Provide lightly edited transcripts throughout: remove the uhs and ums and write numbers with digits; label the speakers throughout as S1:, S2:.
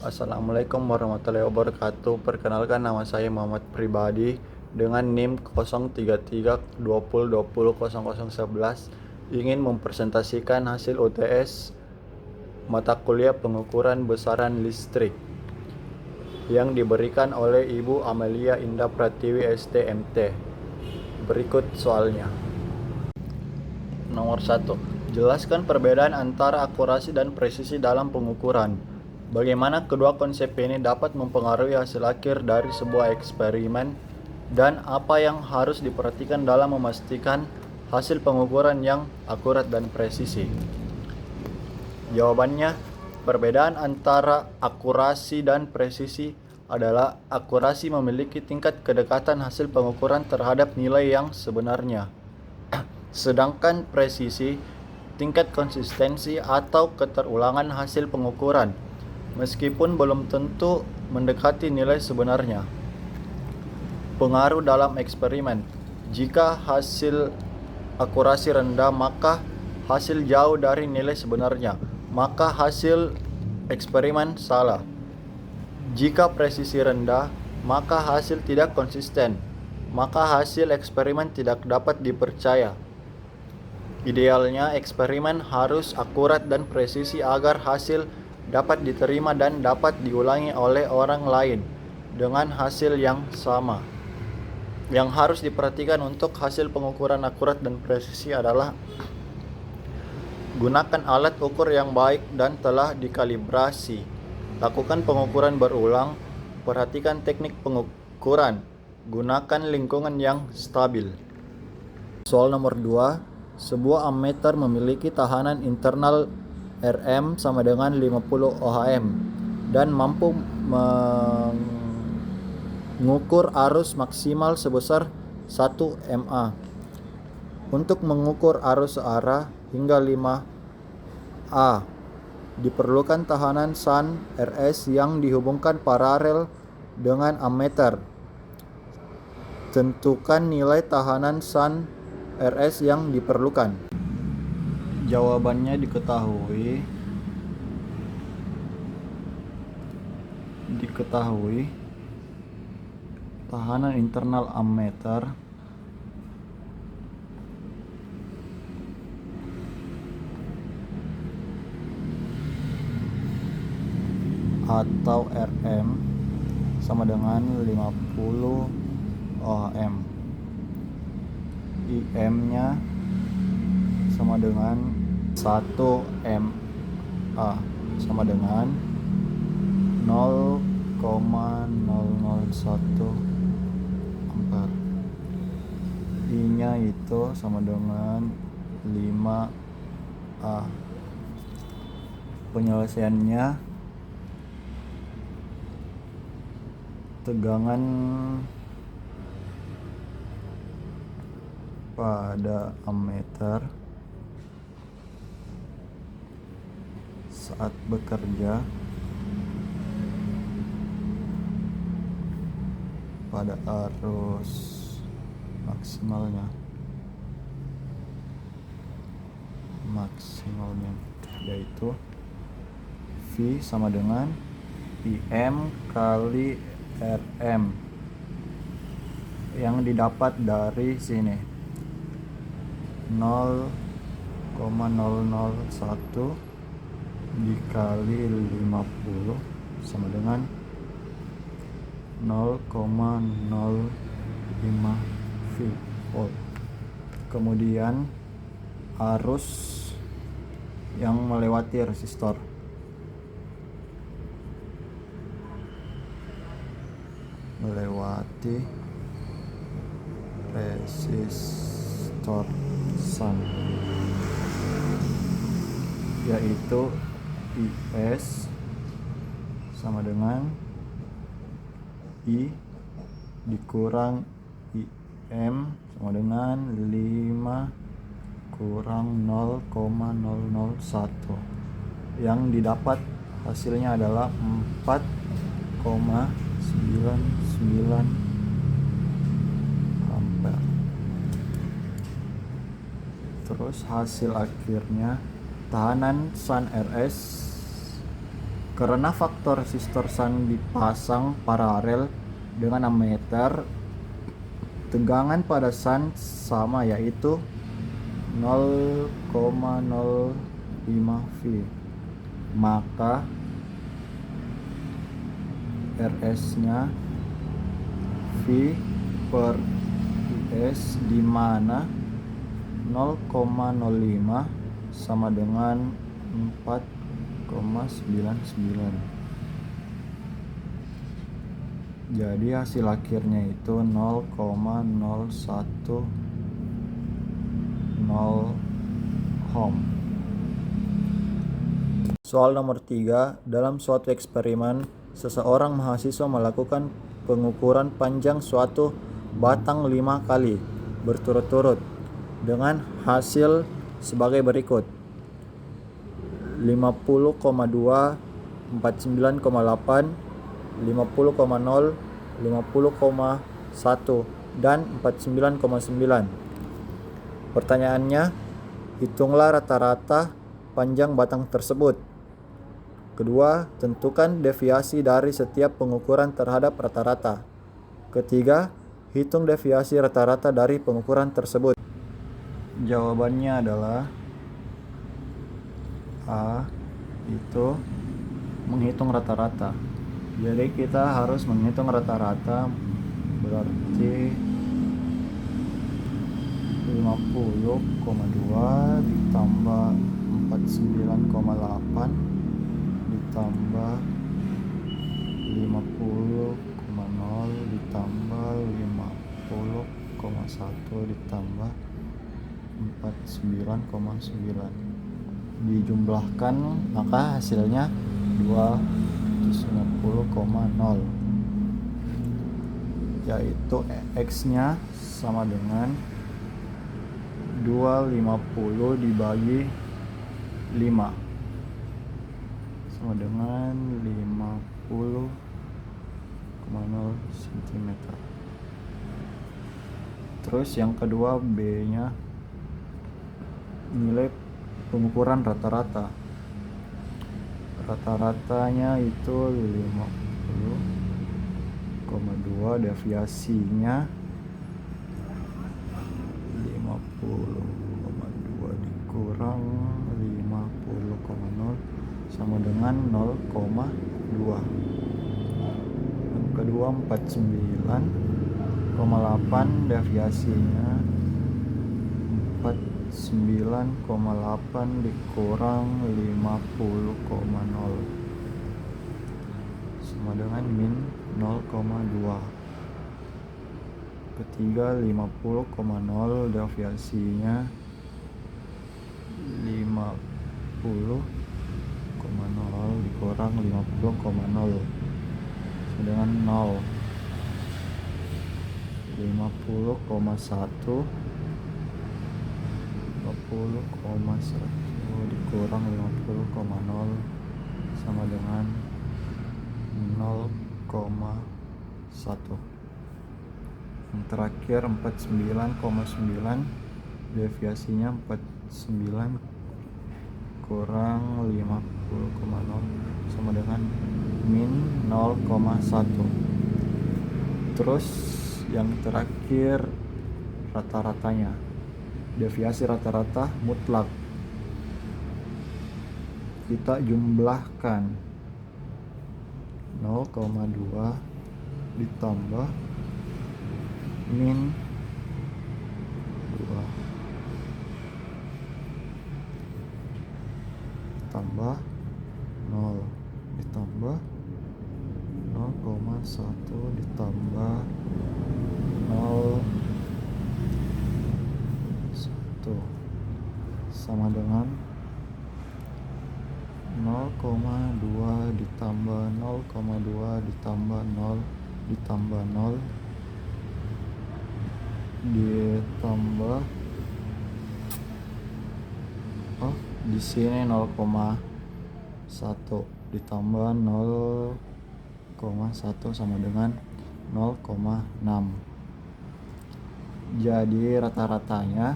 S1: Assalamualaikum warahmatullahi wabarakatuh. Perkenalkan, nama saya Muhammad Pribadi dengan NIM 03320200011, ingin mempresentasikan hasil UTS mata kuliah pengukuran besaran listrik yang diberikan oleh Ibu Amelia Indah Pratiwi STMT. Berikut soalnya. Nomor 1. Jelaskan perbedaan antara akurasi dan presisi dalam pengukuran. Bagaimana kedua konsep ini dapat mempengaruhi hasil akhir dari sebuah eksperimen, dan apa yang harus diperhatikan dalam memastikan hasil pengukuran yang akurat dan presisi? Jawabannya, perbedaan antara akurasi dan presisi adalah akurasi memiliki tingkat kedekatan hasil pengukuran terhadap nilai yang sebenarnya. Sedangkan presisi, tingkat konsistensi atau keterulangan hasil pengukuran, meskipun belum tentu mendekati nilai sebenarnya. Pengaruh dalam eksperimen. Jika hasil akurasi rendah, maka hasil jauh dari nilai sebenarnya, maka hasil eksperimen salah. Jika presisi rendah, maka hasil tidak konsisten, maka hasil eksperimen tidak dapat dipercaya. Idealnya, eksperimen harus akurat dan presisi agar hasil dapat diterima dan dapat diulangi oleh orang lain dengan hasil yang sama. Yang harus diperhatikan untuk hasil pengukuran akurat dan presisi adalah gunakan alat ukur yang baik dan telah dikalibrasi. Lakukan pengukuran berulang. Perhatikan teknik pengukuran. Gunakan lingkungan yang stabil. Soal nomor 2. Sebuah ammeter memiliki tahanan internal Rm sama dengan 50 ohm dan mampu mengukur arus maksimal sebesar 1 mA. Untuk mengukur arus searah hingga 5 A, diperlukan tahanan SAN Rs yang dihubungkan paralel dengan ammeter. Tentukan nilai tahanan SAN Rs yang diperlukan. Jawabannya diketahui tahanan internal ammeter atau Rm sama dengan 50 ohm. IM-nya sama dengan 1 mA sama dengan 0,001 ampere. I-nya itu sama dengan 5A. Penyelesaiannya, tegangan pada ammeter saat bekerja pada arus maksimalnya yaitu V sama dengan IM kali Rm yang didapat dari sini 0,001 dikali 50 sama dengan 0,05 volt. Kemudian arus yang melewati resistor. SAN, yaitu IS sama dengan I dikurang IM sama dengan 5 kurang 0,001, yang didapat hasilnya adalah 4,99 ampere. Terus hasil akhirnya, tahanan SAN Rs Karena faktor resistor shunt dipasang paralel dengan ammeter, tegangan pada shunt sama, yaitu 0,05 V. Maka RS-nya V per IS, di mana 0,05 sama dengan 4,99. Jadi hasil akhirnya itu 0,010 ohm. Soal nomor 3. Dalam suatu eksperimen, seseorang mahasiswa melakukan pengukuran panjang suatu batang 5 kali berturut-turut dengan hasil sebagai berikut: 50,2, 49,8, 50,0, 50,1, dan 49,9. Pertanyaannya, hitunglah rata-rata panjang batang tersebut. Kedua, tentukan deviasi dari setiap pengukuran terhadap rata-rata. Ketiga, hitung deviasi rata-rata dari pengukuran tersebut. Jawabannya adalah A, itu menghitung rata-rata. Jadi kita harus menghitung rata-rata, berarti 50,2 ditambah 49,8 ditambah 50,0 ditambah 50,1 ditambah 49,9 dijumlahkan, maka hasilnya 250,0, yaitu X-nya sama dengan 250 dibagi 5 sama dengan 50,0 cm. Terus yang kedua, B-nya nilai pengukuran rata-rata. Rata-ratanya itu 50,2, deviasinya 50,2 dikurang 50,0 sama dengan 0,2. Yang kedua 49,8, deviasinya 49,8 dikurang 50,0 sama dengan min 0,2. Ketiga 50,0, deviasinya 50,0 dikurang 50,0 sama dengan 0. 50,1 dikurang 50,0 sama dengan 0,1. Yang terakhir 49,9, deviasinya 49 kurang 50,0 sama dengan min 0,1. Terus yang terakhir rata-ratanya, deviasi rata-rata mutlak. Kita jumlahkan 0,2 ditambah min 2 ditambah 0 ditambah 0,1 ditambah 0,1 sama dengan 0,2 ditambah 0,2 ditambah 0 ditambah 0 ditambah di sini 0,1 ditambah 0,1 sama dengan 0,6. Jadi rata-ratanya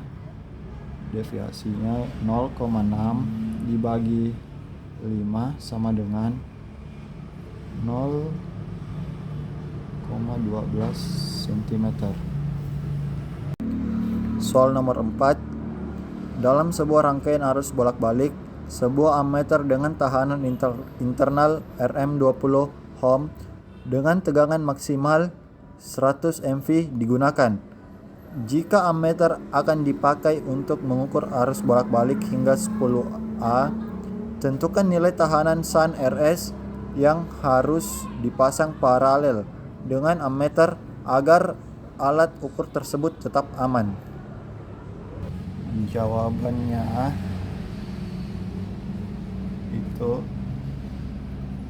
S1: deviasinya 0,6 dibagi 5 sama dengan 0,12 cm. Soal nomor 4. Dalam sebuah rangkaian arus bolak-balik, sebuah ammeter dengan tahanan internal Rm20 ohm dengan tegangan maksimal 100 mV digunakan. Jika ammeter akan dipakai untuk mengukur arus bolak-balik hingga 10A, tentukan nilai tahanan SAN RS yang harus dipasang paralel dengan ammeter agar alat ukur tersebut tetap aman. Jawabannya itu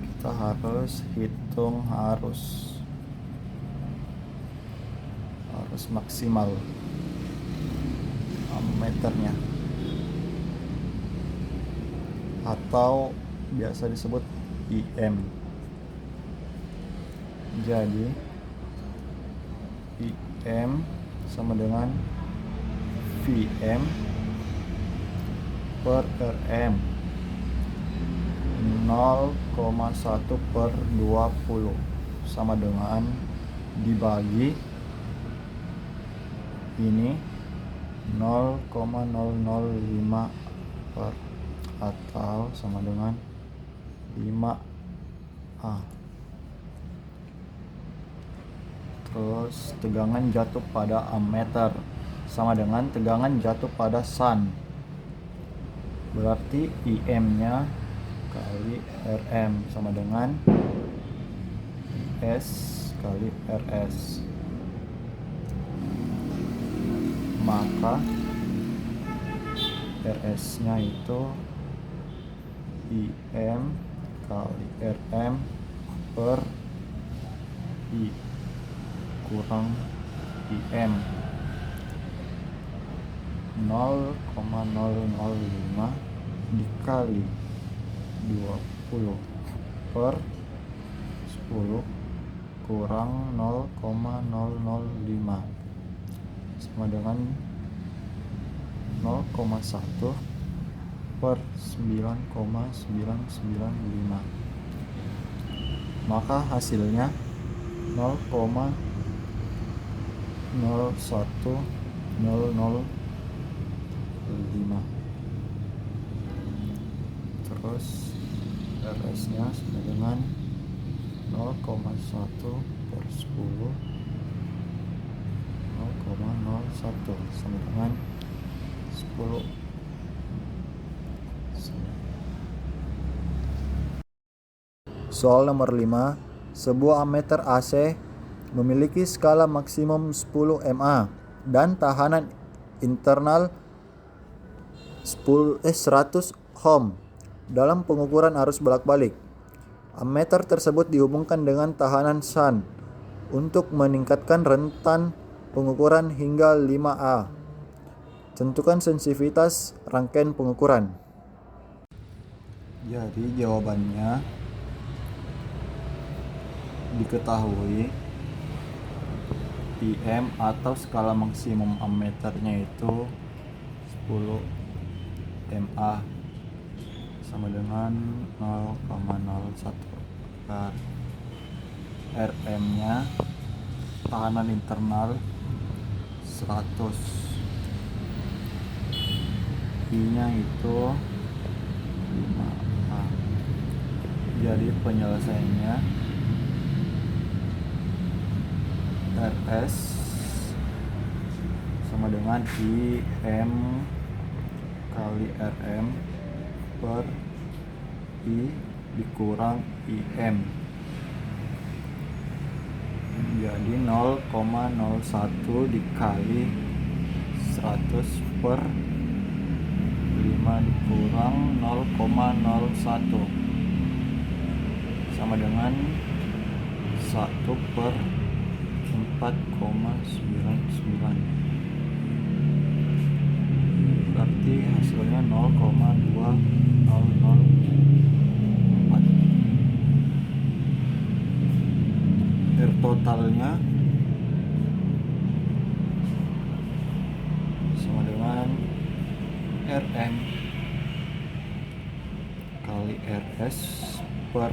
S1: kita harus hitung arus maksimal ammeternya, atau biasa disebut IM. Jadi IM sama dengan VM per Rm 0,1/20 sama dengan dibagi ini 0,005 per atau sama dengan 5A. Terus tegangan jatuh pada ammeter sama dengan tegangan jatuh pada SAN. Berarti IM-nya kali Rm sama dengan S kali RS. Maka RS-nya itu IM kali Rm per I kurang IM 0,005 dikali 20 per 10 kurang 0,005 sama dengan 0,1 per 9,995. Maka hasilnya 0,01005. Terus RS nya sama dengan 0,1 per 10 0,01 sama dengan 10. Soal nomor 5. Sebuah ammeter AC memiliki skala maksimum 10 mA dan tahanan internal 100 ohm dalam pengukuran arus bolak-balik. Ammeter tersebut dihubungkan dengan tahanan SAN untuk meningkatkan rentan pengukuran hingga 5A. Tentukan sensitivitas rangkaian pengukuran. Jadi jawabannya diketahui IM atau skala maksimum ammeternya itu 10 mA sama dengan 0,01 per Rm nya tahanan internal 100, I nya itu 5A. Jadi penyelesaiannya RS sama dengan IM kali Rm per I dikurang IM. Jadi 0,01 dikali 100 per 5 dikurang 0,01 sama dengan 1 per 4,99. Berarti hasilnya 0,2004. R totalnya sama dengan Rm kali Rs per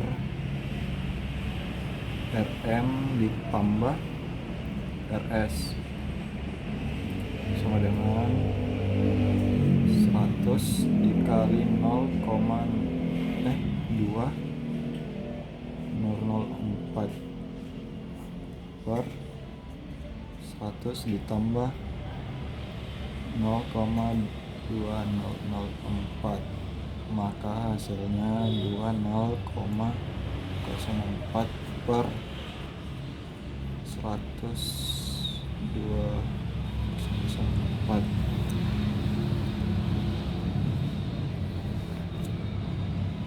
S1: Rm ditambah Rs sama dengan 100 dikali 2,004 per 100 ditambah 0,2004, maka hasilnya 20,04 per 100 2,04.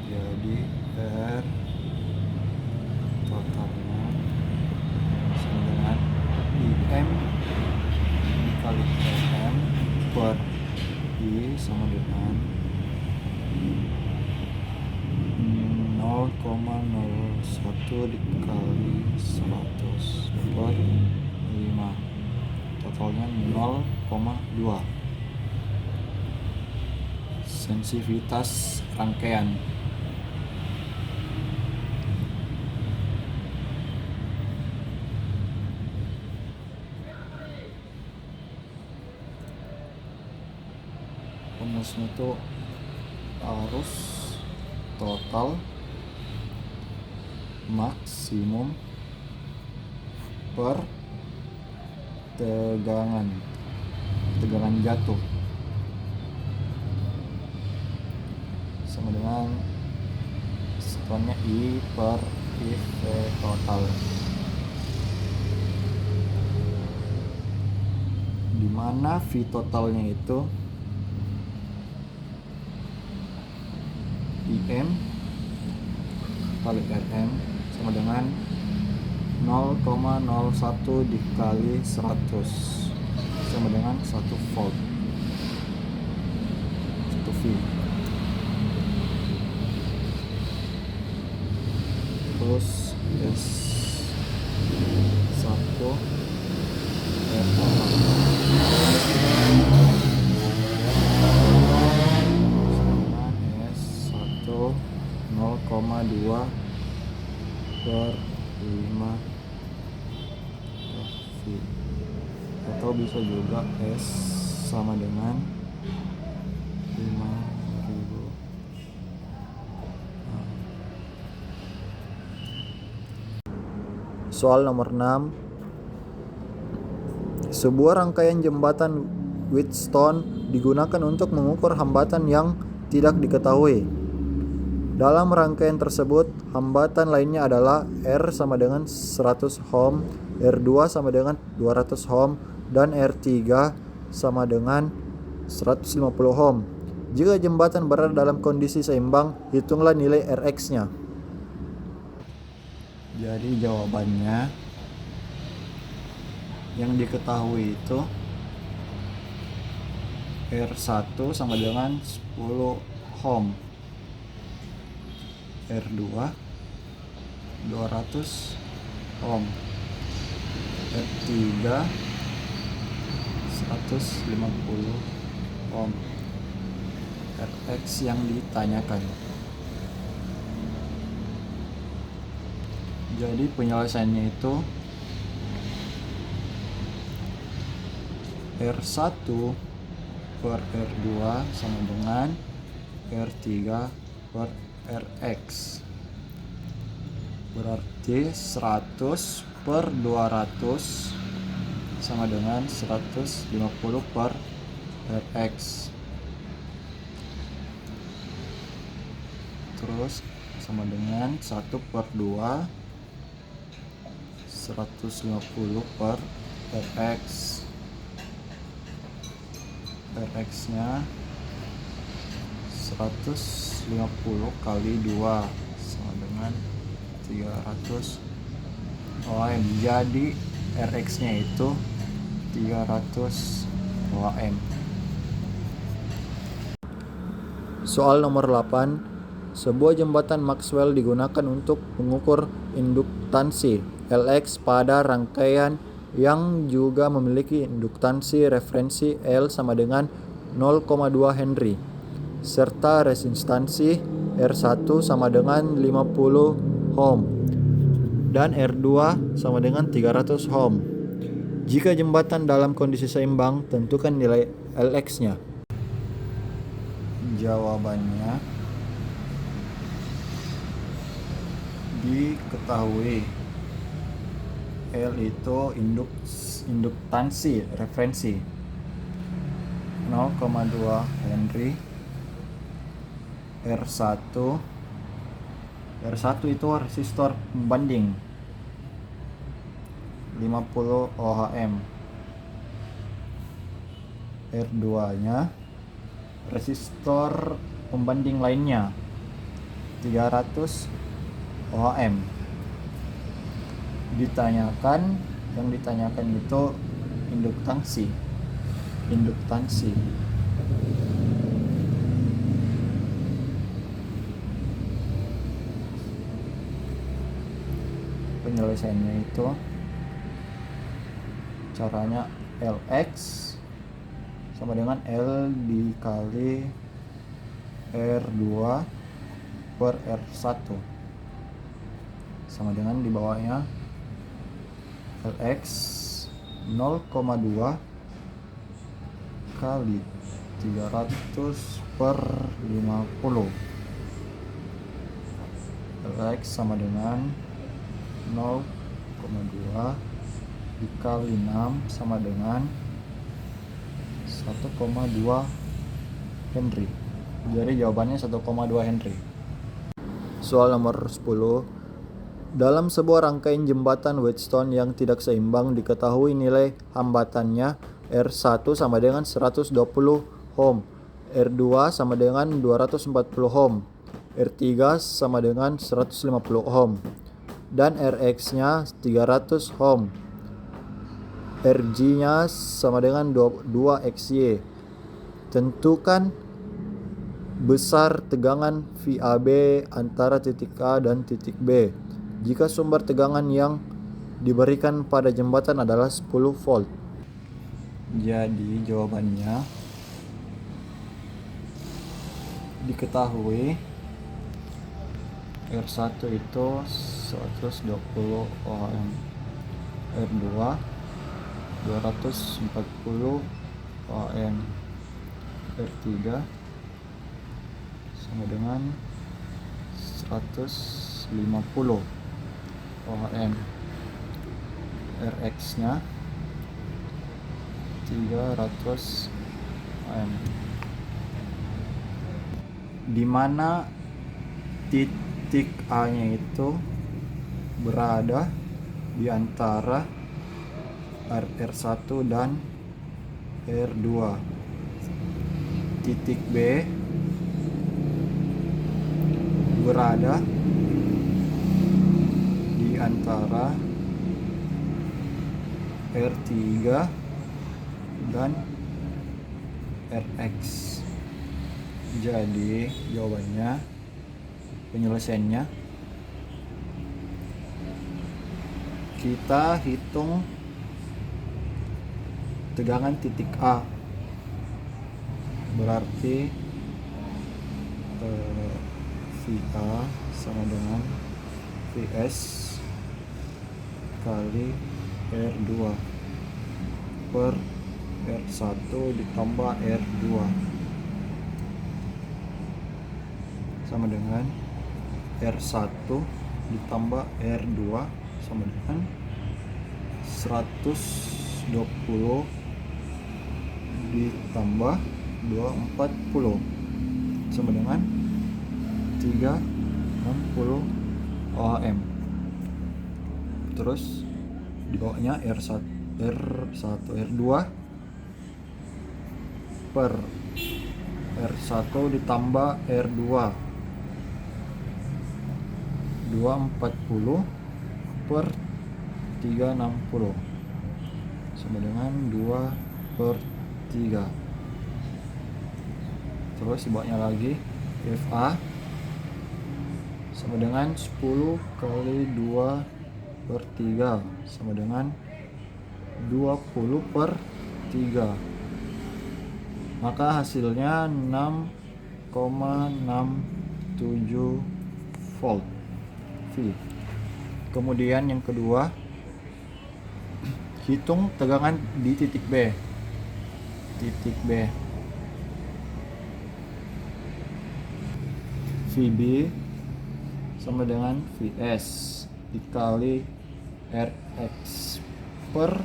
S1: Jadi R totalnya sama dengan IM dikali RM per I sama dengan 0,01 dikali 100 per 5, totalnya 0,2. Sensitivitas rangkaian. Rumusnya itu arus total maksimum per tegangan jatuh sama dengan setelahnya I per IV total, dimana V totalnya itu IM kali RM sama dengan 0,01 dikali 100 sama dengan 1 volt 1 V. Terus S1 S1 0,2 per 5 V, atau bisa juga S sama dengan 5.000. Soal nomor 6. Sebuah rangkaian jembatan Wheatstone digunakan untuk mengukur hambatan yang tidak diketahui. Dalam rangkaian tersebut, hambatan lainnya adalah R sama dengan 100 ohm, R2 sama dengan 200 ohm, dan R3 sama dengan 150 ohm. Jika jembatan berada dalam kondisi seimbang, hitunglah nilai Rx-nya. Jadi jawabannya yang diketahui itu R1 sama dengan 10 ohm, R2 200 ohm, R3 150 ohm. Rx yang ditanyakan. Jadi penyelesaiannya itu R1 per R2 sama dengan R3 per Rx, berarti 100 per 200 sama dengan 150 per Rx, terus sama dengan 1 per 2 150 per Rx. Rx nya 150 kali 2 sama dengan 300 ohm. Jadi Rx nya itu 300 ohm. Soal nomor 8. Sebuah jembatan Maxwell digunakan untuk mengukur induktansi Lx pada rangkaian yang juga memiliki induktansi referensi L sama dengan 0,2 Henry serta resistansi R1 sama dengan 50 ohm dan R2 sama dengan 300 ohm. Jika jembatan dalam kondisi seimbang, tentukan nilai Lx-nya. Jawabannya diketahui. L itu induktansi referensi 0,2 Henry. R1 itu resistor pembanding 50 ohm. R2 nya resistor pembanding lainnya 300 ohm. Yang ditanyakan itu induktansi. Penyelesaiannya itu caranya Lx sama dengan L dikali R2 per R1 sama dengan di bawahnya Lx 0,2 kali 300 per 50. Lx sama dengan 0,2 dikali 6 sama dengan 1,2 Henry. Jadi jawabannya 1,2 Henry. Soal nomor 10. Dalam sebuah rangkaian jembatan Wheatstone yang tidak seimbang, diketahui nilai hambatannya R1 sama dengan 120 ohm, R2 sama dengan 240 ohm, R3 sama dengan 150 ohm, dan Rx-nya 300 ohm. Rg-nya sama dengan 2XY. Tentukan besar tegangan VAB antara titik A dan titik B jika sumber tegangan yang diberikan pada jembatan adalah 10 volt. Jadi jawabannya diketahui R1 itu 120 ohm, R2 240 ohm, R3 sama dengan 150 ohm, Rx nya 300 ohm. Di mana titik A nya itu berada di antara R1 dan R2. Titik B berada di antara R3 dan Rx. Jadi jawabannya, penyelesaiannya, kita hitung tegangan titik A, berarti VA sama dengan VS kali R2 per R1 ditambah R2 sama dengan R1 ditambah R2 sama dengan 120 ditambah 240 sama dengan 360 ohm. Terus di bawahnya R1 R2 per R1 ditambah R2 240 per 360 sama dengan 2 per 3. Terus di bawahnya lagi FA sama dengan 10 kali 2 per 3 sama dengan 20 per 3. Maka hasilnya 6,67 volt V. Kemudian yang kedua, hitung tegangan di titik B. VB sama dengan Vs dikali Rx per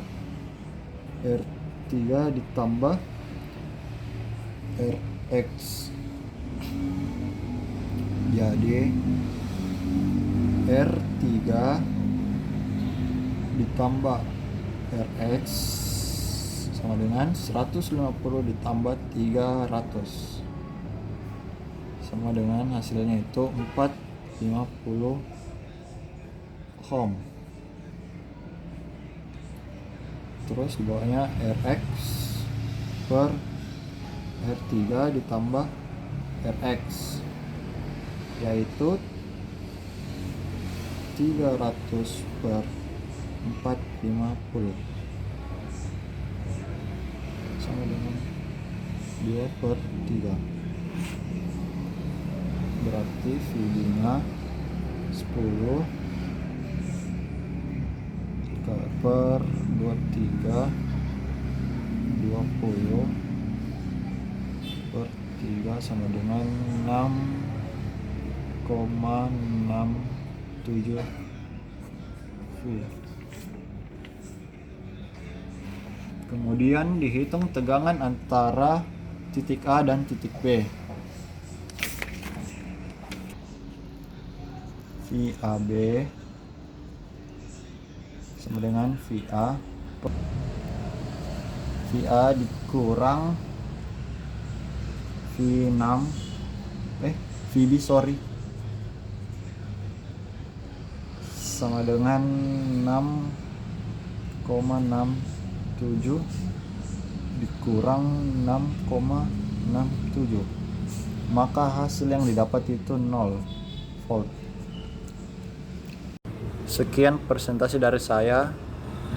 S1: R3 ditambah Rx. Jadi R3 ditambah Rx sama dengan 150 ditambah 300 sama dengan hasilnya itu 450 ohm. Terus di bawahnya Rx per R3 ditambah Rx yaitu 300 per 450 sama dengan 2 per 3, berarti VB nya 10 per 23 20 per 3 sama dengan 6,67 V. Kemudian dihitung tegangan antara titik A dan titik B. VAB sama dengan VA dikurang VB sama dengan 6,67 dikurang 6,67, maka hasil yang didapat itu 0 volt. Sekian presentasi dari saya.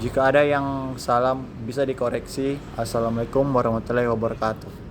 S1: Jika ada yang salah bisa dikoreksi. Assalamualaikum warahmatullahi wabarakatuh.